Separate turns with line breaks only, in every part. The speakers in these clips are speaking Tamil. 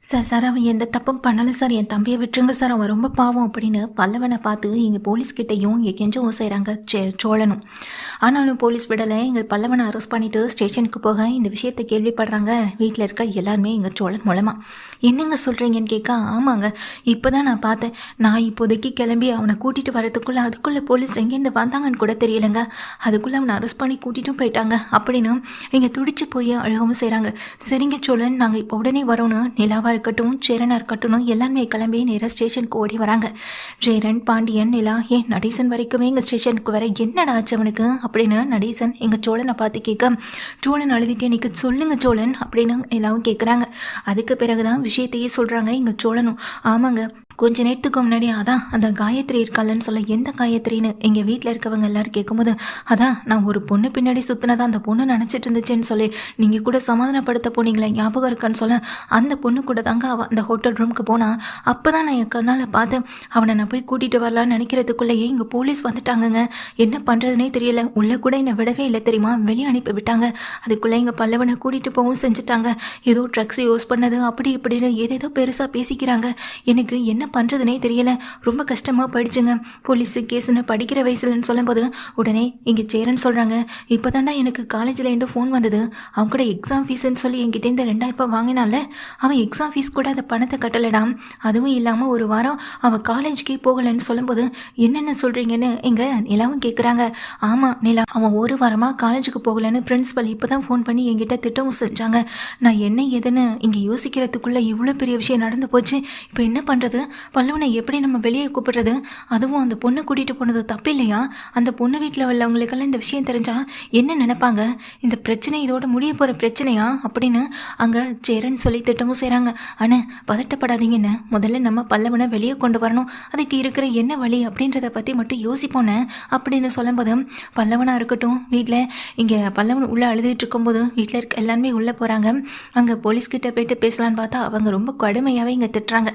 சார் அவன் எந்த தப்பும் பண்ணலை சார். என் தம்பியை விட்டுருங்க சார், அவன் ரொம்ப பாவம் அப்படின்னு பல்லவனை பார்த்து இங்கே போலீஸ்கிட்டையும் இங்கே கெஞ்சவும் செய்கிறாங்க சோழனும். ஆனாலும் போலீஸ் விடலை. எங்கள் பல்லவனை அரெஸ்ட் பண்ணிவிட்டு ஸ்டேஷனுக்கு போக இந்த விஷயத்தை கேள்விப்படுறாங்க வீட்டில் இருக்க எல்லாருமே எங்கள் சோழன் மூலமாக. என்னங்க சொல்கிறீங்கன்னு கேட்க, ஆமாங்க இப்போ தான் நான் பார்த்தேன். நான் இப்போதைக்கு கிளம்பி அவனை கூட்டிகிட்டு வரதுக்குள்ளே அதுக்குள்ளே போலீஸ் எங்கேருந்து வந்தாங்கன்னு கூட தெரியலைங்க. அதுக்குள்ளே அவனை அரெஸ்ட் பண்ணி கூட்டிகிட்டும் போயிட்டாங்க அப்படின்னு இங்கே துடிச்சு போய் அழுகவும் செய்கிறாங்க. சரிங்க சோழன், நாங்கள் இப்போ உடனே வரோன்னு நிலாவா இருக்கட்டும் சேரனா இருக்கட்டும் எல்லாருமே கிளம்பி நேராக ஸ்டேஷனுக்கு ஓடி வராங்க. சேரன், பாண்டியன், நிலா, ஏன் நடேசன் வரைக்குமே எங்கள் ஸ்டேஷனுக்கு வர என்னடா ஆச்சு அவனுக்கு அப்படின்னு நடேசன் எங்கள் சோழனை பார்த்து கேட்க, சோழன் அழுதுட்டே நிற்க, சொல்லுங்க சோழன் அப்படின்னு நிலாவும் கேட்குறாங்க. அதுக்கு பிறகுதான் விஷயத்தையே சொல்கிறாங்க எங்கள் சோழனும். ஆமாங்க, கொஞ்ச நேரத்துக்கு முன்னாடி அதான் அந்த காயத்ரி இருக்காளன்னு சொல்ல, எந்த காயத்ரின்னு எங்கள் வீட்டில் இருக்கவங்க எல்லாரும் கேட்கும்போது, அதான் நான் ஒரு பொண்ணு பின்னாடி சுற்றினதான் அந்த பொண்ணு நினச்சிட்டு இருந்துச்சுன்னு சொல்லி நீங்கள் கூட சமாதானப்படுத்த போனீங்களே ஞாபகம் இருக்கான்னு சொல்ல, அந்த பொண்ணு கூட தாங்க அவள் அந்த ஹோட்டல் ரூமுக்கு போனால். அப்போ தான் நான் என் கண்ணால் பார்த்து அவனை நான் போய் கூட்டிகிட்டு வரலான்னு நினைக்கிறதுக்குள்ளேயே இங்கே போலீஸ் வந்துட்டாங்கங்க. என்ன பண்ணுறதுனே தெரியல. உள்ளே கூட என்னை விடவே இல்லை தெரியுமா, வெளியே அனுப்பி விட்டாங்க. அதுக்குள்ளே எங்கள் பல்லவனை கூட்டிகிட்டு போகவும் செஞ்சுட்டாங்க. ஏதோ ட்ரக்ஸ் யூஸ் பண்ணது அப்படி இப்படின்னு ஏதேதோ பெருசாக பேசிக்கிறாங்க. எனக்கு என்ன பண்ணுறதுனே தெரியல. ரொம்ப கஷ்டமாக போயிடுச்சுங்க. போலீஸு கேஸுன்னு படிக்கிற வயசுலன்னு சொல்லும்போது உடனே இங்கே சேரன்னு சொல்கிறாங்க, இப்போ தாண்டா எனக்கு காலேஜில் இருந்து ஃபோன் வந்தது. அவங்க கூட எக்ஸாம் ஃபீஸ்ன்னு சொல்லி என்கிட்ட இந்த 2000 ரூபாய் வாங்கினால அவன் எக்ஸாம் ஃபீஸ் கூட அந்த பணத்தை கட்டலடாம். அதுவும் இல்லாமல் ஒரு வாரம் அவன் காலேஜுக்கே போகலைன்னு சொல்லும்போது என்னென்ன சொல்கிறீங்கன்னு எங்கள் நிலாவும் கேட்குறாங்க. ஆமாம் நிலா, அவன் ஒரு வாரமாக காலேஜுக்கு போகலன்னு பிரின்ஸிபல் இப்போ தான் ஃபோன் பண்ணி என்கிட்ட திட்டமும் செஞ்சாங்க. நான் என்ன ஏதுன்னு இங்கே யோசிக்கிறதுக்குள்ளே இவ்வளோ பெரிய விஷயம் நடந்து போச்சு. இப்போ என்ன பண்ணுறது? பல்லவனை எப்படி நம்ம வெளியே கூப்பிடுறது? அதுவும் அந்த பொண்ணை கூட்டிகிட்டு போனது தப்பு இல்லையா? அந்த பொண்ணு வீட்டில் உள்ளவங்களுக்கெல்லாம் இந்த விஷயம் தெரிஞ்சா என்ன நினைப்பாங்க? இந்த பிரச்சனை இதோட முடிய போகிற பிரச்சனையா அப்படின்னு அங்கே சேரன் சொல்லி திட்டமும் செய்கிறாங்க. ஆனால் பதட்டப்படாதீங்கன்னு, முதல்ல நம்ம பல்லவனை வெளியே கொண்டு வரணும். அதுக்கு இருக்கிற என்ன வழி அப்படின்றத பற்றி மட்டும் யோசிப்போன்னு அப்படின்னு சொல்லும்போது, பல்லவனாக இருக்கட்டும் வீட்டில் இங்கே பல்லவன் உள்ளே அழுதுகிட்டு இருக்கும்போது வீட்டில் இருக்க எல்லாருமே உள்ளே போகிறாங்க. அங்கே போலீஸ்கிட்ட போய்ட்டு பேசலான்னு பார்த்தா அவங்க ரொம்ப கடுமையாகவே இங்கே திட்டுறாங்க.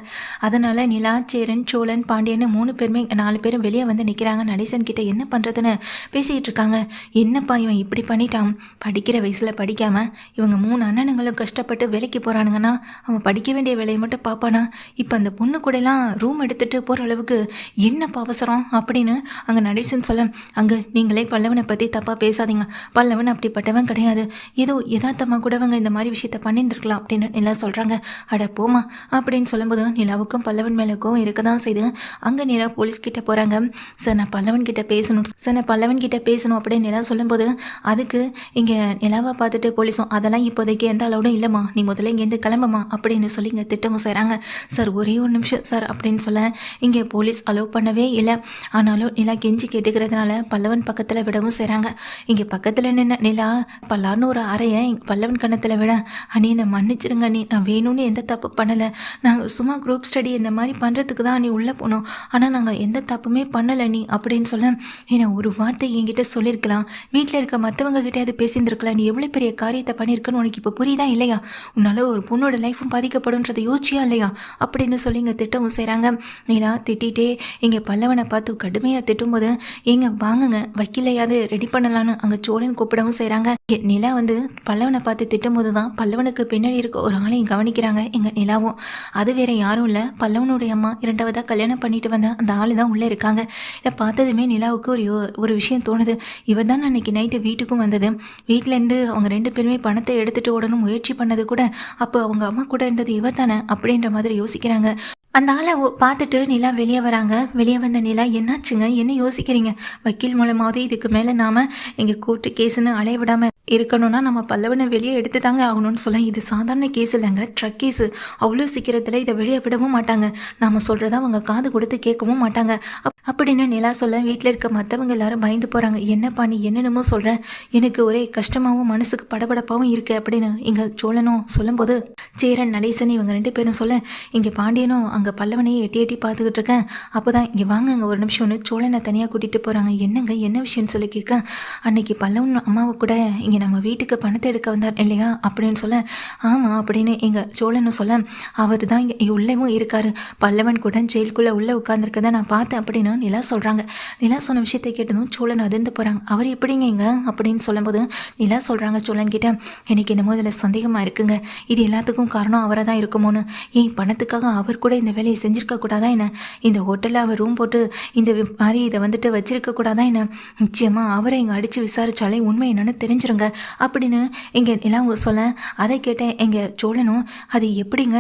அதனால் நிலா, சேரன், சோழன், பாண்டியன்னு 3 பேருமே 4 பேரும் வெளியே வந்து நிற்கிறாங்க. நடேசன் கிட்ட என்ன பண்ணுறதுன்னு பேசிகிட்டு இருக்காங்க. என்னப்பா இவன் இப்படி பண்ணிட்டான்? படிக்கிற வயசில் படிக்காமல் இவங்க 3 அண்ணனுங்களும் கஷ்டப்பட்டு வேலைக்கு போகிறானுங்கன்னா அவன் படிக்க வேண்டிய வேலையை மட்டும் பார்ப்பானா? இப்போ அந்த பொண்ணு கூடலாம் ரூம் எடுத்துகிட்டு போகிற அளவுக்கு என்னப்பா அவசரம் அப்படின்னு அங்கே நடேசன் சொல்ல, அங்கே நீங்களே பல்லவனை பற்றி தப்பாக பேசாதீங்க. பல்லவன் அப்படிப்பட்டவன் கிடையாது. ஏதோ யதார்த்தமாக கூடவங்க இந்த மாதிரி விஷயத்த பண்ணிட்டு இருக்கலாம் அப்படின்னு நிலா சொல்கிறாங்க. அட போமா அப்படின்னு சொல்லும்போது நிலாவுக்கும் பல்லவன் மேலே கோவம் இருக்க தான் செய்து அங்கே நேராக போலீஸ்கிட்ட போகிறாங்க. சார் நான் பல்லவன் கிட்ட பேசணும் அப்படின்னு நிலா சொல்லும்போது, அதுக்கு இங்கே நிலாவை பார்த்துட்டு போலீஸும், அதெல்லாம் இப்போதைக்கு எந்த அளவுடும் இல்லைம்மா, நீ முதல்ல இங்கேருந்து கிளம்புமா அப்படின்னு சொல்லி இங்கே திட்டமும் செய்கிறாங்க. சார் ஒரே ஒரு நிமிஷம் சார் அப்படின்னு சொல்ல இங்கே போலீஸ் அலோவ் பண்ணவே இல்லை. ஆனாலும் நிலா கெஞ்சி கேட்டுக்கிறதுனால பல்லவன் பக்கத்தில் விடவும் செய்கிறாங்க. இங்கே பக்கத்தில் நின்று நிலா பல்லார்னு ஒரு அறையை பல்லவன் கணத்தில் விட, அண்ணி என்னை மன்னிச்சிருங்க அண்ணி, நான் வேணும்னு எந்த தப்பு பண்ணலை. நாங்கள் சும்மா குரூப் ஸ்டடி இந்த மாதிரி பண்ணுறதுக்கு தான் நீ உள்ளே போனோம். ஆனால் நாங்கள் எந்த தப்புமே பண்ணலை நீ அப்படின்னு சொல்ல, ஏன்னா ஒரு வார்த்தை என்கிட்ட சொல்லியிருக்கலாம். வீட்டில் இருக்க மற்றவங்க கிட்டே அது பேசியிருந்துருக்கலாம். நீ எவ்வளோ பெரிய காரியத்தை பண்ணியிருக்கன்னு உனக்கு இப்போ புரியுதா இல்லையா? உன்னால் ஒரு பொண்ணோட லைஃப்பும் பாதிக்கப்படும்ன்றதை யோசிச்சியா இல்லையா அப்படின்னு சொல்லி இங்கே திட்டவும் செய்கிறாங்க. நீலா திட்டிகிட்டே இங்கே பல்லவனை பார்த்து கடுமையாக திட்டும்போது, ஏங்க வாங்குங்க வக்கீலையாவது ரெடி பண்ணலான்னு அங்கே சோழன் கூப்பிடவும் செய்கிறாங்க. நிலா வந்து பல்லவனை பார்த்து திட்டும்போது தான் பல்லவனுக்கு பின்னாடி இருக்க ஒரு ஆளையும் கவனிக்கிறாங்க எங்கள் நிலாவும். அது வேற யாரும் இல்லை, பல்லவனுடைய அம்மா 2வதாக கல்யாணம் பண்ணிட்டு வந்த அந்த ஆள் தான் உள்ளே இருக்காங்க. இதை பார்த்ததுமே நிலாவுக்கு ஒரு விஷயம் தோணுது. இவர் தான் அன்னைக்கு நைட்டு வீட்டுக்கும் வந்தது. வீட்டிலேருந்து அவங்க 2 பேருமே பணத்தை எடுத்துகிட்டு ஓடணும் முயற்சி பண்ணது கூட அப்போ அவங்க அம்மா கூட இருந்தது இவர் தானே அப்படின்ற மாதிரி யோசிக்கிறாங்க. அந்த ஆளை பார்த்துட்டு நிலா வெளியே வராங்க. வெளியே வந்த நிலா, என்னாச்சுங்க, என்ன யோசிக்கிறீங்க? வக்கீல் மூலமாவது இதுக்கு மேலே நாம் இங்கே கோர்ட்டு கேஸுன்னு அலைய விடாமல் இருக்கணும்னா நம்ம பல்லவனை வெளியே எடுத்து தாங்க ஆகணும்னு சொல்ல, இது சாதாரண கேஸ் இல்லைங்க, ட்ரக் கேஸு. அவ்வளோ சீக்கிரத்தில் இதை வெளியே விடவும் மாட்டாங்க. நாம் சொல்கிறத அவங்க காது கொடுத்து கேட்கவும் மாட்டாங்க அப்படின்னு நிலா சொல்ல, வீட்டில் இருக்க மற்றவங்க எல்லாரும் பயந்து போகிறாங்க. என்னப்பா நீ என்னென்னமோ சொல்கிறேன், எனக்கு ஒரே கஷ்டமாகவும் மனசுக்கு படபடப்பாகவும் இருக்குது அப்படின்னு இங்கே சோழனும் சொல்லும்போது, சேரன், நடேசன் இவங்க 2 பேரும் சொல்ல, இங்கே பாண்டியனும் அங்கே பல்லவனையே எட்டி எட்டி பார்த்துக்கிட்டு இருக்கேன். அப்போ தான் இங்கே வாங்க அங்கே ஒரு நிமிஷம்னு சோழனை தனியாக கூட்டிகிட்டு போகிறாங்க. என்னங்க என்ன விஷயம்னு சொல்லி கேட்க, அன்னைக்கு பல்லவன் அம்மாவை கூட இங்கே நம்ம வீட்டுக்கு பணத்தை எடுக்க வந்தார் இல்லையா அப்படின்னு சொல்ல, ஆமாம் அப்படின்னு எங்கள் சோழனும் சொல்ல, அவர் தான் இங்கே உள்ளவும் இருக்கார், பல்லவன் கூட ஜெயிலுக்குள்ளே உள்ளே உட்காந்துருக்கதை நான் பார்த்தேன் அப்படின்னு அப்படின்னு நிலா சொல்கிறாங்க. நிலா சொன்ன விஷயத்தை கேட்டதும் சோழன் அதிர்ந்து போகிறாங்க. அவர் எப்படிங்க இங்க அப்படின்னு சொல்லும்போது நிலா சொல்கிறாங்க சோழன் கிட்ட, எனக்கு என்னமோ இதில் சந்தேகமாக இருக்குங்க. இது எல்லாத்துக்கும் காரணம் அவரை தான் இருக்குமோன்னு. ஏன் பணத்துக்காக அவர் கூட இந்த வேலையை செஞ்சுருக்க கூடாதா என்ன? இந்த ஹோட்டலில் அவர் ரூம் போட்டு இந்த மாதிரி இதை வந்துட்டு வச்சிருக்க கூடாதா என்ன? நிச்சயமாக அவரை இங்கே அடித்து விசாரித்தாலே உண்மை என்னன்னு தெரிஞ்சிருங்க அப்படின்னு இங்கே நிலா சொல்ல, அதை கேட்டேன் எங்கள் சோழனும், அது எப்படிங்க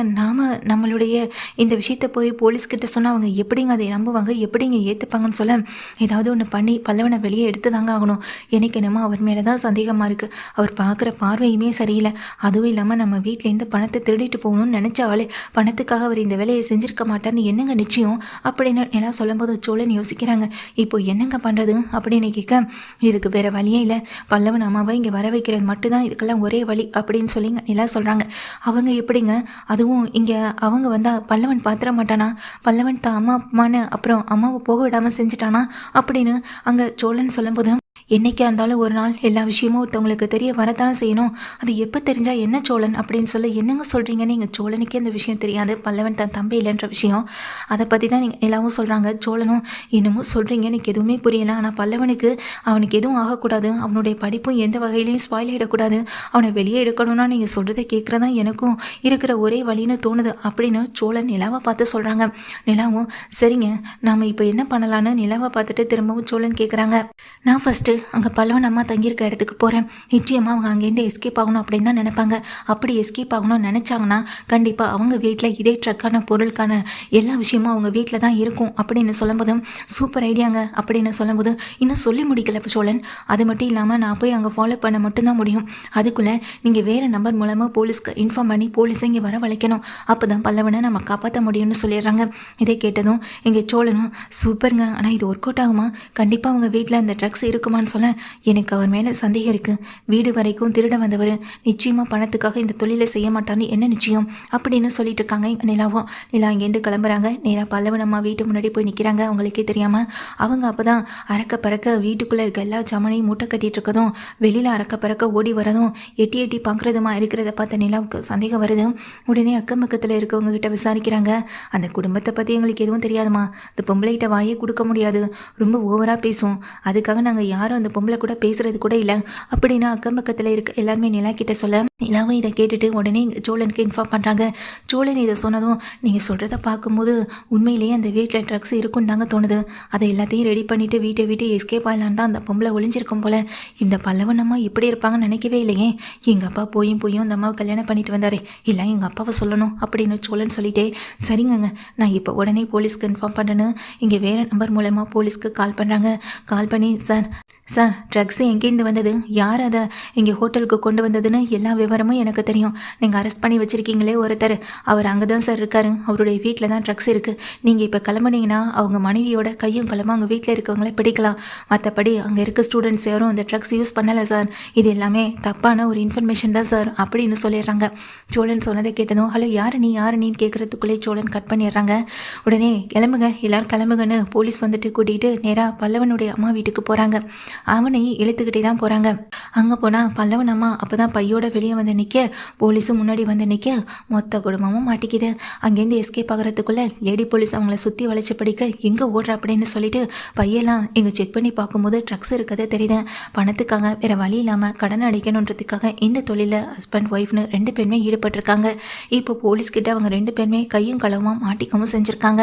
நம்மளுடைய இந்த விஷயத்தை போய் போலீஸ்கிட்ட சொன்னால் அவங்க எப்படிங்க அதை நம்புவாங்க, எப்படிங்க ஏற்றுப்பாங்கன்னு சொல்ல, ஏதாவது ஒன்று பண்ணி பல்லவனை வெளியே எடுத்து தாங்க ஆகணும். எனக்கு என்னமோ அவர் மேலே தான் சந்தேகமாக இருக்குது. அவர் பார்க்குற பார்வையுமே சரியில்லை. அதுவும் இல்லாமல் நம்ம வீட்டிலேருந்து பணத்தை திருடிட்டு போகணும்னு நினச்சாலே பணத்துக்காக அவர் இந்த வேலையை செஞ்சுருக்க மாட்டார்னு என்னங்க நிச்சயம் அப்படின்னு எல்லாம் சொல்லும்போது சோழன் யோசிக்கிறாங்க. இப்போ என்னங்க பண்ணுறது அப்படின்னு கேட்க, இதுக்கு வேறு வழியே இல்லை, பல்லவன் அம்மாவை இங்கே வர வைக்கிறது மட்டும்தான் இதுக்கெல்லாம் ஒரே வழி அப்படின்னு சொல்லி எல்லாம் சொல்கிறாங்க. அவங்க எப்படிங்க, அதுவும் இங்கே அவங்க வந்தால் பல்லவன் பார்த்துட மாட்டானா? பல்லவன் தான் அம்மான்னு அப்புறம் அம்மாவை போக விடாமல் செஞ்சுட்டானா அப்படின்னு அங்கே சோழன் சொல்லும்போது, என்னைக்கா இருந்தாலும் ஒரு நாள் எல்லா விஷயமும் ஒருத்தவங்களுக்கு தெரிய வரத்தானே செய்யணும். அது எப்போ தெரிஞ்சால் என்ன சோழன் அப்படின்னு சொல்ல, என்னங்க சொல்கிறீங்கன்னு எங்கள் சோழனுக்கே அந்த விஷயம் தெரியாது, பல்லவன் தன் தம்பி இல்லைன்ற விஷயம். அதை பற்றி தான் நீங்கள் எல்லாவும் சொல்கிறாங்க. சோழனும் என்னமோ சொல்கிறீங்க, எனக்கு எதுவுமே புரியலை. ஆனால் பல்லவனுக்கு அவனுக்கு எதுவும் ஆகக்கூடாது, அவனுடைய படிப்பும் எந்த வகையிலையும் ஸ்பாயில் ஆகிடக்கூடாது, அவனை வெளியே எடுக்கணும்னா நீங்கள் சொல்கிறத கேட்குறதா எனக்கும் இருக்கிற ஒரே வழின்னு தோணுது அப்படின்னு சோழன் நிலாவை பார்த்து சொல்கிறாங்க. நிலாவும் சரிங்க, நாம் இப்போ என்ன பண்ணலான்னு நிலாவை பார்த்துட்டு திரும்பவும் சோழன் கேட்குறாங்க. நான் ஃபஸ்ட்டு அங்கே பல்லவன் அம்மா தங்கியிருக்க இடத்துக்கு போகிறேன். நிச்சயமாக அவங்க அங்கேருந்து எஸ்கேப் ஆகணும் அப்படின்னு தான் நினைப்பாங்க. அப்படி எஸ்கேப் ஆகணும்னு நினச்சாங்கன்னா கண்டிப்பாக அவங்க வீட்டில் இதே ட்ரக்கான பொருளுக்கான எல்லா விஷயமும் அவங்க வீட்டில் தான் இருக்கும் அப்படின்னு சொல்லும்போதும், சூப்பர் ஐடியாங்க அப்படின்னு சொல்லும்போது, இன்னும் சொல்லி முடிக்கல சோழன். அது மட்டும் இல்லாமல் நான் போய் அங்கே ஃபாலோ பண்ண மட்டும்தான் முடியும். அதுக்குள்ளே நீங்கள் வேறு நம்பர் மூலமாக போலீஸ்க்கு இன்ஃபார்ம் பண்ணி போலீஸை இங்கே வர வளைக்கணும். அப்போ தான் பல்லவனை நம்ம காப்பாற்ற முடியும்னு சொல்லிடுறாங்க. இதை கேட்டதும் எங்கள் சோழனும், சூப்பருங்க, ஆனால் இது ஒர்க் அவுட் ஆகுமா? கண்டிப்பாக அவங்க வீட்டில் அந்த ட்ரக்ஸ் இருக்குமான்னு சொல்ல, எனக்கு அவர் மேலே சந்தேகம் இருக்குது. வீடு வரைக்கும் திருட வந்தவர் நிச்சயமாக பணத்துக்காக இந்த தொழிலை செய்ய மாட்டான்னு என்ன நிச்சயம் அப்படின்னு சொல்லிட்டு இருக்காங்க நிலாவும். நிலா இங்கேருந்து கிளம்புறாங்க. நேராக பல்லவன் அம்மா வீட்டு முன்னாடி போய் நிற்கிறாங்க. அவங்களுக்கே தெரியாமல் அவங்க அப்போ தான் அறக்க பறக்க வீட்டுக்குள்ளே இருக்க எல்லா ஜாமானையும் மூட்டை கட்டிகிட்டு இருக்கதும், வெளியில் அறக்க பறக்க ஓடி வரதும், எட்டி எட்டி பார்க்குறதுமா இருக்கிறத பார்த்த நிலாவுக்கு சந்தேகம் வருது. உடனே அக்கம் பக்கத்தில் இருக்கவங்க கிட்ட விசாரிக்கிறாங்க. அந்த குடும்பத்தை பற்றி எங்களுக்கு எதுவும் தெரியாதுமா, அந்த பொம்பளைகிட்ட வாயே கொடுக்க முடியாது, ரொம்ப ஓவராக பேசும், அதுக்காக நாங்கள் யாரும் அந்த பொம்பளை கூட பேசுறது கூட இல்லை அப்படின்னு அக்கம் பக்கத்தில் இருக்க எல்லாருமே நிலா கிட்ட சொல்ல, நிலாவும் இதை கேட்டுட்டு உடனே சோழனுக்கு இன்ஃபார்ம் பண்ணுறாங்க. சோழன் இதை சொன்னதும், நீங்கள் சொல்கிறத பார்க்கும்போது உண்மையிலேயே அந்த வீட்டில் ட்ரக்ஸ் இருக்குன்னு தாங்க தோணுது. அதை எல்லாத்தையும் ரெடி பண்ணிவிட்டு வீட்டை விட்டு எஸ்கேப் ஆகலான் தான் அந்த பொம்பளை ஒளிஞ்சிருக்கும் போல். இந்த பல்லவன் அம்மா இப்படி இருப்பாங்கன்னு நினைக்கவே இல்லையே. எங்கள் அப்பா போயும் அந்த அம்மாவை கல்யாணம் பண்ணிட்டு வந்தார், இல்லை எங்கள் அப்பாவை சொல்லணும் அப்படின்னு சோழன் சொல்லிட்டே, சரிங்கங்க நான் இப்போ உடனே போலீஸ்க்கு இன்ஃபார்ம் பண்ணேன்னு இங்கே வேறு நம்பர் மூலமாக போலீஸ்க்கு கால் பண்ணுறாங்க. கால் பண்ணி, சார் ட்ரக்ஸு எங்கேருந்து வந்தது, யார் அதை இங்கே ஹோட்டலுக்கு கொண்டு வந்ததுன்னு எல்லா விவரமும் எனக்கு தெரியும். நீங்கள் அரெஸ்ட் பண்ணி வச்சுருக்கீங்களே ஒருத்தர், அவர் அங்கே தான் சார் இருக்கார், அவருடைய வீட்டில் தான் ட்ரக்ஸ் இருக்குது. நீங்கள் இப்போ கிளம்புனீங்கன்னா அவங்க மனைவியோட கையும் கிளம்ப அவங்க வீட்டில் இருக்கவங்களே பிடிக்கலாம். மற்றபடி அங்கே இருக்க ஸ்டூடெண்ட்ஸ் யாரும் அந்த ட்ரக்ஸ் யூஸ் பண்ணலை சார், இது எல்லாமே தப்பான ஒரு இன்ஃபர்மேஷன் தான் சார் அப்படின்னு சொல்லிடுறாங்க. சோழன் சொன்னதை கேட்டதும், ஹலோ யார் நீன்னு கேட்குறதுக்குள்ளே சோழன் கட் பண்ணிடுறாங்க. உடனே கிளம்புங்க எல்லோரும் கிளம்புங்கன்னு போலீஸ் வந்துட்டு கூட்டிகிட்டு நேராக பல்லவனுடைய அம்மா வீட்டுக்கு போகிறாங்க. அவனை இழுத்துக்கிட்டே தான் போகிறாங்க. அங்கே போனால் பல்லவன் அம்மா அப்போ தான் பையோட வெளியே வந்து நிற்க, போலீஸும் முன்னாடி வந்து நிற்க, மொத்த குடும்பமும் மாட்டிக்குது. அங்கேருந்து எஸ்கேப் ஆகிறதுக்குள்ளே லேடி போலீஸ் அவங்கள சுற்றி வளைச்சி படிக்க, எங்கே ஓடுற அப்படின்னு சொல்லிட்டு பையெல்லாம் இங்கே செக் பண்ணி பார்க்கும்போது ட்ரக்ஸ் இருக்கதே தெரியுது. பணத்துக்காக வேறு வழி இல்லாமல் கடன் அடைக்கணுன்றதுக்காக இந்த தொழிலில் ஹஸ்பண்ட் ஒய்ஃப்னு 2 பேருமே ஈடுபட்டிருக்காங்க. இப்போ போலீஸ்கிட்ட அவங்க 2 பேருமே கையும் களவுமா மாட்டிக்கவும் செஞ்சுருக்காங்க.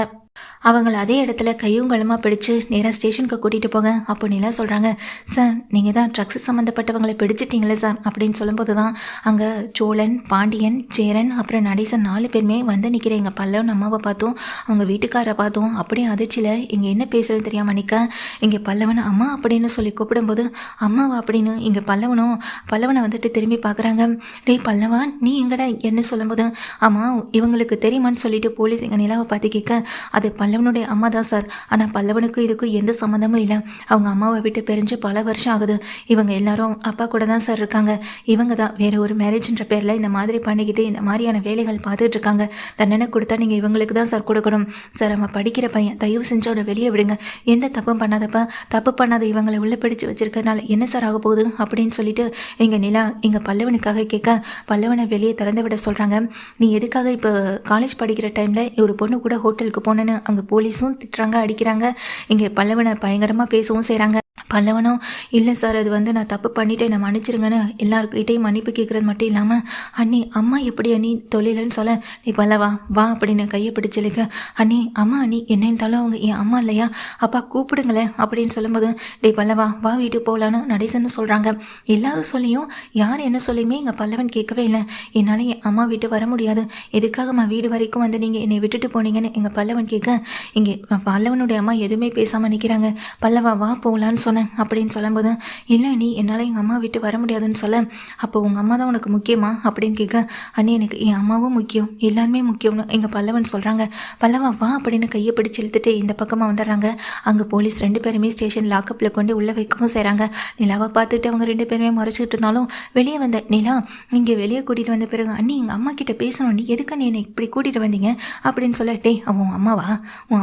அவங்கள அதே இடத்துல கையும் களமாக பிடிச்சு நேராக ஸ்டேஷனுக்கு கூட்டிகிட்டு போங்க. அப்போ நிலா சொல்கிறாங்க, சார் நீங்கள் தான் ட்ரக்ஸ் சம்மந்தப்பட்டவங்களை பிடிச்சிட்டிங்களே சார் அப்படின்னு சொல்லும்போது தான் அங்கே சோழன், பாண்டியன், சேரன் அப்புறம் நடேசன் 4 பேருமே வந்து நிற்கிறேன். எங்கள் பல்லவன் அம்மாவை பார்த்தோம், அவங்க வீட்டுக்காரரை பார்த்தோம். அப்படியே அதிர்ச்சியில் இங்கே என்ன பேசுகிறதுன்னு தெரியாமல் நிற்க, இங்கே பல்லவன் அம்மா அப்படின்னு சொல்லி கூப்பிடும்போது, அம்மாவா அப்படின்னு இங்கே பல்லவனை வந்துட்டு திரும்பி பார்க்குறாங்க. டேய் பல்லவா நீ எங்கடா என்ன சொல்லும்போது, ஆமாம் இவங்களுக்கு தெரியுமான்னு சொல்லிட்டு போலீஸ் எங்கள் நிலாவை பார்த்து கேட்க, அது பல்லவனுடைய அம்மா தான் சார், ஆனால் பல்லவனுக்கும் இதுக்கும் எந்த சம்மந்தமும் இல்லை. அவங்க அம்மாவை விட்டு பிரிஞ்சு பல வருஷம் ஆகுது. இவங்க எல்லாரும் அப்பா கூட தான் சார் இருக்காங்க. இவங்க தான் வேறு ஒரு மேரேஜ்ன்ற பேரில் இந்த மாதிரி பண்ணிக்கிட்டு இந்த மாதிரியான வேலைகள் பார்த்துட்டு இருக்காங்க. தண்டனை கொடுத்தா நீங்கள் இவங்களுக்கு தான் சார் கொடுக்கணும் சார். அவன் படிக்கிற பையன், தயவு செஞ்சு அவனை வெளியே விடுங்க. எந்த தப்பும் பண்ணாதப்ப தப்பு பண்ணாத இவங்களை உள்ளே பிடிச்சு வச்சிருக்கிறதுனால என்ன சார் ஆக போகுது அப்படின்னு சொல்லிட்டு எங்கள் நிலா எங்கள் பல்லவனுக்காக கேட்க, பல்லவனை வெளியே திறந்து விட சொல்கிறாங்க. நீ எதுக்காக இப்போ காலேஜ் படிக்கிற டைமில் ஒரு பொண்ணு கூட ஹோட்டலுக்கு போனேன்னு அங்கே போலீஸும் திட்டுறாங்க அடிக்கிறாங்க. இங்கே பல்லவனை பயங்கரமாக பேசவும் செய்கிறாங்க. பல்லவனும் இல்லை சார் அது நான் தப்பு பண்ணிட்டேன் நான் மன்னிச்சிருங்கன்னு எல்லாருக்கிட்டையும் மன்னிப்பு கேட்குறது மட்டும் இல்லாமல் அண்ணி அம்மா எப்படி அண்ணி தொழிலன்னு சொல்ல நீ பல்லவா வா அப்படின்னு கையை பிடிச்சிருக்க. அண்ணி அம்மா அண்ணி என்ன இருந்தாலும் அவங்க என் அம்மா இல்லையா அப்பா கூப்பிடுங்களேன் அப்படின்னு சொல்லும்போது டே பல்லவா வா வீட்டுக்கு போகலான்னு நடேசன்னு சொல்கிறாங்க. எல்லாரும் சொல்லியும் யார் என்ன சொல்லியுமே எங்கள் பல்லவன் கேட்கவே இல்லை. என்னால் என் அம்மா வீட்டு வர முடியாது, எதுக்காகம்மா வீடு வரைக்கும் நீங்கள் என்னை விட்டுட்டு போனீங்கன்னு எங்கள் பல்லவன் கேட்க இங்கே பல்லவனுடைய அம்மா எதுவுமே பேசாமல் நிற்கிறாங்க. பல்லவா வா போகலான்னு சொன்னேன் அப்படின்னு சொல்லும்போது இல்லை நீ என்னால் எங்கள் அம்மா விட்டு வர முடியாதுன்னு சொல்ல அப்போ உங்கள் அம்மா தான் உனக்கு முக்கியமா அப்படின்னு கேட்க அண்ணி எனக்கு என் அம்மாவும் முக்கியம் எல்லாருமே முக்கியம்னு எங்கள் பல்லவன் சொல்கிறாங்க. பல்லவா வா அப்படின்னு கையை பிடிச்சி இழுத்துட்டு இந்த பக்கமாக வந்துடுறாங்க. அங்கே போலீஸ் 2 பேருமே ஸ்டேஷன் லாக்கப்பில் கொண்டு உள்ளே வைக்கவும் செய்கிறாங்க. நிலாவை பார்த்துட்டு அவங்க 2 பேருமே முறைச்சிட்டு இருந்தாலும் வெளியே வந்த நிலா இங்கே வெளியே கூட்டிகிட்டு வந்த பிறகு அண்ணி எங்கள் அம்மா கிட்ட பேசணும், நீ எதுக்கு நீ என்னை இப்படி கூட்டிகிட்டு வந்தீங்க அப்படின்னு சொல்ல டே அவன் உன்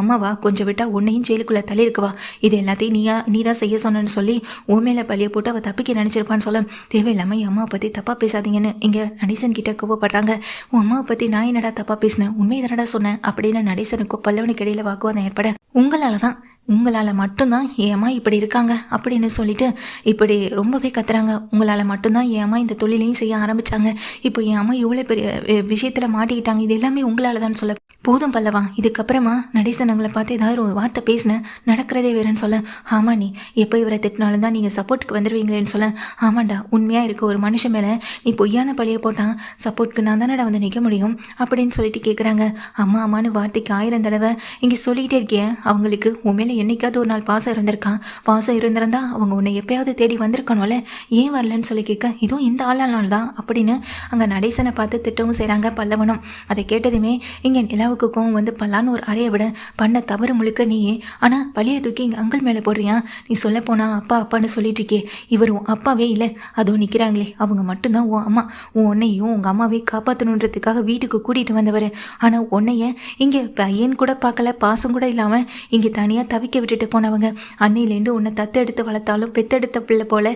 அம்மாவா கொஞ்சம் விட்டா உன்னையும் ஜெயிலுக்குள்ளே தள்ளி இருக்குவா, இது எல்லாத்தையும் நீ தான் செய்ய சொன்னு சொல்லி உன் மேலே பழிய போட்டு அவள் தப்பிக்க நினச்சிருப்பான்னு சொல்ல தேவையில்லாமல் என் அம்மாவை பற்றி தப்பாக பேசாதீங்கன்னு இங்கே நடேசன் கிட்ட கோவப்படுறாங்க. உன் அம்மாவை பற்றி நான் என்னடா தப்பாக பேசினேன், உண்மை தானடா சொன்னேன் அப்படின்னு நடேசனுக்கும் பல்லவனுக்கு இடையில வாக்குவாதம் ஏற்பட உங்களால் மட்டும்தான் என் அம்மா இப்படி இருக்காங்க அப்படின்னு சொல்லிட்டு இப்படி ரொம்பவே கத்துறாங்க. உங்களால் மட்டும்தான் என் அம்மா இந்த தொழிலையும் செய்ய ஆரம்பித்தாங்க, இப்போ என் அம்மா இவ்வளோ பெரிய விஷயத்தில் மாட்டிக்கிட்டாங்க, இது எல்லாமே உங்களால் தான் சொல்ல போதும் பல்லவா இதுக்கப்புறமா நடேசன் அவங்களை பார்த்து ஏதாவது ஒரு வார்த்தை பேசினேன் நடக்கிறதே வேறுன்னு சொல்ல ஆமா நீ எப்போ இவரை திட்டினாலும் தான் நீங்கள் சப்போர்ட்டுக்கு வந்துடுவீங்களேன்னு சொல்ல ஆமாண்டா உண்மையாக இருக்க ஒரு மனுஷன் மேலே நீ பொய்யான பழியை போட்டால் சப்போர்ட்டுக்கு நான் தானடா நிற்க முடியும் அப்படின்னு சொல்லிட்டு கேட்குறாங்க. அம்மான்னு வார்த்தைக்கு 1000 தடவை இங்கே சொல்லிக்கிட்டே இருக்கேன். அவங்களுக்கு உன் மேலே என்னைக்காவது ஒரு நாள் பாசம் இருந்திருந்தா அவங்க உன்னை எப்பயாவது தேடி வந்திருக்கணும்ல, ஏன் வரலன்னு சொல்லி கேட்க இதுவும் இந்த ஆளால் தான் அப்படின்னு அங்கே நடேசனை பார்த்து திட்டவும் செய்கிறாங்க பல்லவனும். அதை கேட்டதுமே இங்கே நிலாவுக்கு கோவம் பல்லான்னு ஒரு அறையை விட பண்ண தவறு முழுக்க நீயே, ஆனால் பழியை தூக்கி இங்கே அங்கிள் மேலே போடுறியா, நீ சொல்ல போனா அப்பான்னு சொல்லிட்டு இருக்கே, இவர் உன் அப்பாவே இல்லை, அதுவும் நிற்கிறாங்களே அவங்க மட்டும்தான் உன் அம்மா, உன்னையும் உங்கள் அம்மாவே காப்பாற்றணுன்றதுக்காக வீட்டுக்கு கூட்டிகிட்டு வந்தவர், ஆனால் உன்னைய இங்கே பையன் கூட பார்க்கல பாசம் கூட இல்லாமல் இங்கே தனியாக தவிக்க விட்டுட்டு போனவங்க, அன்னையிலேருந்து உன்னை தத்தெடுத்து வளர்த்தாலும் பெத்தெடுத்த பிள்ளை போல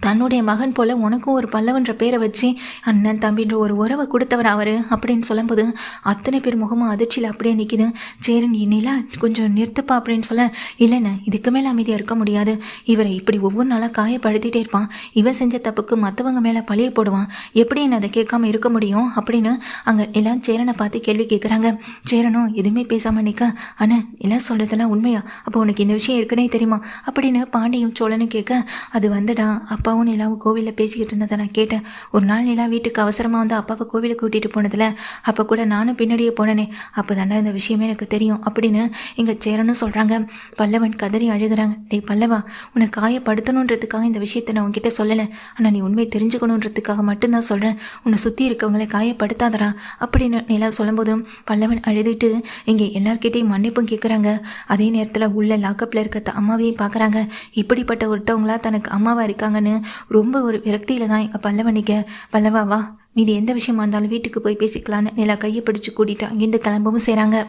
தன்னுடைய மகன் போல உனக்கும் ஒரு பல்லவன்ற பேரை வச்சு அண்ணன் தம்பின்ற ஒரு உறவை கொடுத்தவர் அவர் அப்படின்னு சொல்லும்போது அத்தனை பேர் முகமும் அதிர்ச்சியில் அப்படியே நிற்கிது. சரி நீ நிலா கொஞ்சம் நிறுத்துப்பா அப்படின்னு சொல்ல இல்லைண்ணே இதுக்கு மேலே அமைதியாக இருக்க முடியாது, இவரை இப்படி ஒவ்வொரு நாளாக காயப்படுத்திட்டே இருப்பான், இவன் செஞ்ச தப்புக்கு மற்றவங்க மேலே பழிய போடுவான், எப்படி என்ன அதை கேட்காம இருக்க முடியும் அப்படின்னு அங்கே எல்லாம் சேரனை பார்த்து கேள்வி கேட்குறாங்க. சேரனும் எதுவுமே பேசாமல் நிற்க அண்ணா எல்லாம் சொல்கிறதெல்லாம் உண்மையா, அப்போ உனக்கு இந்த விஷயம் ஏற்கனவே தெரியுமா அப்படின்னு பாண்டியும் சோழனும் கேட்க அது வந்துடா அப்பாவும் நிலாவும் கோவிலில் பேசிக்கிட்டு இருந்ததை நான் கேட்டேன், ஒரு நாள் நிலா வீட்டுக்கு அவசரமாக வந்து அப்பாவை கோவிலுக்கு கூட்டிகிட்டு போனதில் அப்போ கூட நானும் பின்னாடியே போனேனே, அப்போ தானே இந்த விஷயமே எனக்கு தெரியும் அப்படின்னு இங்கே சேரனும் சொல்கிறாங்க. பல்லவன் கதறி அழுகிறாங்க. டேய் பல்லவா உன்னை காயப்படுத்தணுன்றதுக்காக இந்த விஷயத்தை நான் உன்கிட்ட சொல்லலை, ஆனால் நீ உண்மை தெரிஞ்சுக்கணுன்றதுக்காக மட்டும்தான் சொல்கிறேன், உன்னை சுற்றி இருக்கவங்களை காயப்படுத்தாதடா அப்படின்னு நிலா சொல்லும்போதும் பல்லவன் அழுதுட்டு இங்கே எல்லார்கிட்டையும் மன்னிப்பும் கேட்குறாங்க. அதே நேரத்தில் உள்ள லாக்கப்பில் இருக்க அம்மாவையும் பார்க்குறாங்க. இப்படிப்பட்ட ஒருத்தவங்களா தனக்கு அம்மாவாக இருக்காங்கன்னு ரொம்ப ஒரு விரக்தியில் தான் எங்கள் பல்லவனிக்க பல்லவா வா மீதி எந்த விஷயமா இருந்தாலும் வீட்டுக்கு போய் பேசிக்கலான்னு நிலா கையை பிடிச்சி கூட்டிட்டு அங்கேருந்து கிளம்பவும் செய்கிறாங்க.